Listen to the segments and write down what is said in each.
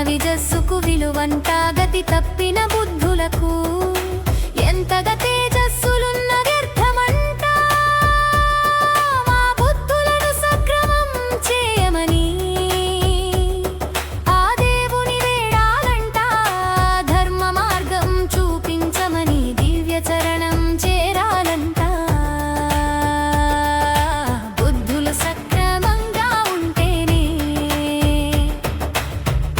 విజస్సుకు విలువంట గతి తప్పిన బుద్ధులకు ఎంతగా తేజస్సులున్న వ్యర్థమంట మా బుద్ధులను సక్రమం చేయమని ఆ దేవుని వేడాలంట ధర్మ మార్గం చూపించమని దివ్య చరణం చేరాలంట బుద్ధులు సక్రమంగా ఉంటేనే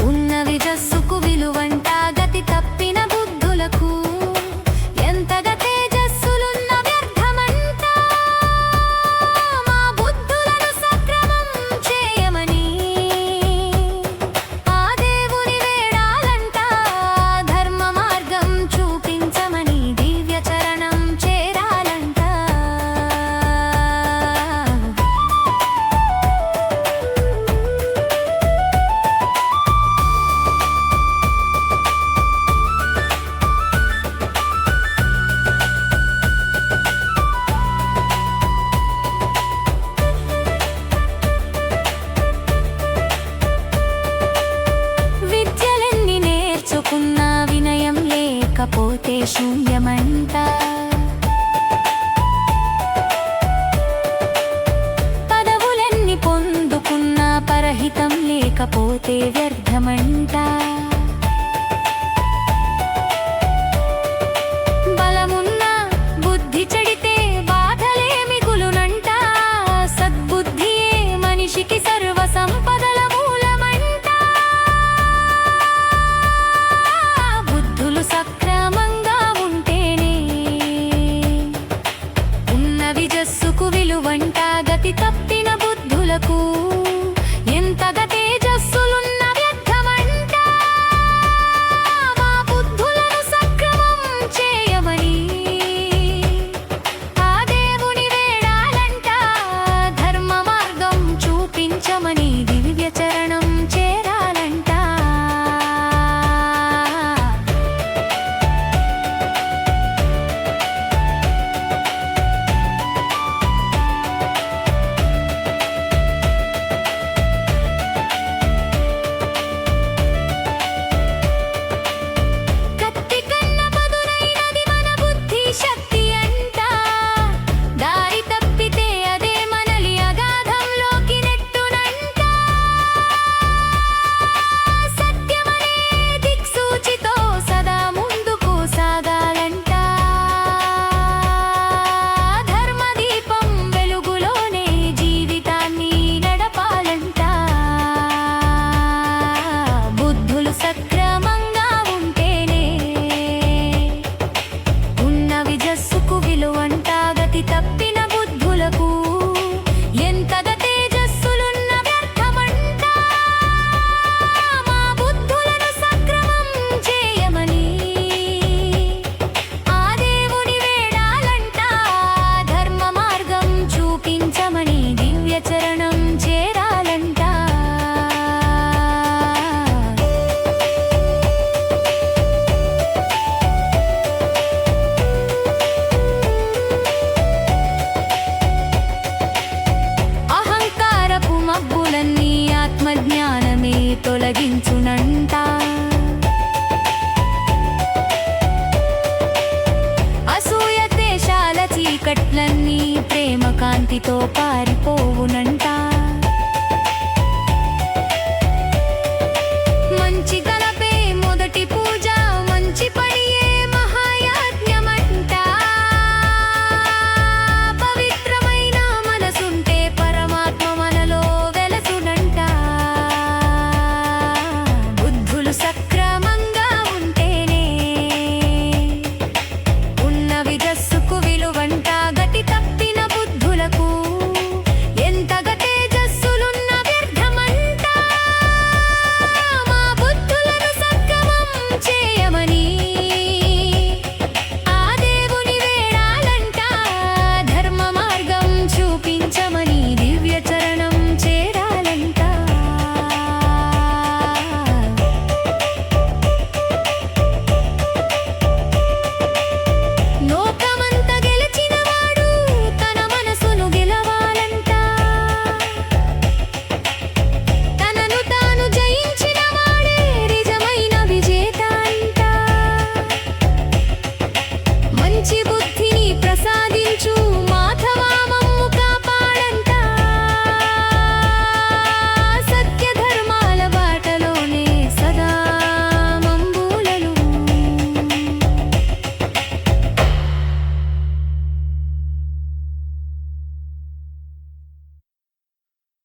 ఉన్న విజస్సుకు విలువంట గతి తప్పిన బుద్ధులకు ఎంతగా తేజస్సులున్న వ్యర్థమంట మా బుద్ధులను సక్రమం చేయమని ఆ దేవుని వేడాలంట ధర్మ మార్గం చూపించమని దివ్య చరణం చేరాలంట విద్యలెన్ని నేర్చుకున్నా వినయం లేకపోతే శూన్యమంట పదవులెన్ని పొందుకున్నా పరహితం లేకపోతే వ్యర్థమంట బలమున్న బుద్ధి చెడితే బాధలే మిగులునంట సద్బుద్ధియే మనిషికి సర్వ సంపదల మూలమంట బుద్ధులు సక్రమంగా ఉంటేనే ఉన్న విజస్సుకు విలువంట గతి తప్పిన బుద్ధులకు ఎంతగా తేజస్సులున్న వ్యర్థమంట మా బుద్ధులను సక్రమం చేయమని ఆ దేవుని వేడాలంట ధర్మ మార్గం చూపించమని దివ్య చరణం చేరాలంట కత్తి కన్న పదునైనది మన బుద్ధి శక్తి అంట దారి తప్పితే అదే మనలి అగాధంలోకి నెట్టునంట సత్యమనే దిక్సూచితో సదా ముందుకు సాగాలంట ధర్మదీపం వెలుగులోనే జీవితాన్ని నడపాలంట బుద్ధులు సక్రమంగా ఉంటేనే ఉన్న విజస్సుకు విలువంట గతి తప్పిన బుద్ధులకు ఎంతగా తేజస్సులున్న వ్యర్థమంట మా బుద్ధులను సక్రమం చేయమని ఆ దేవుని వేడాలంట ధర్మ మార్గం చూపించమని దివ్య చరణం చేరాలంట అహంకారపు మబ్బులన్నీ ఆత్మజ్ఞానమే తొలగించునంట అసూయ ద్వేషాల చీకట్లన్నీ ప్రేమ కాంతితో పారిపోవునంట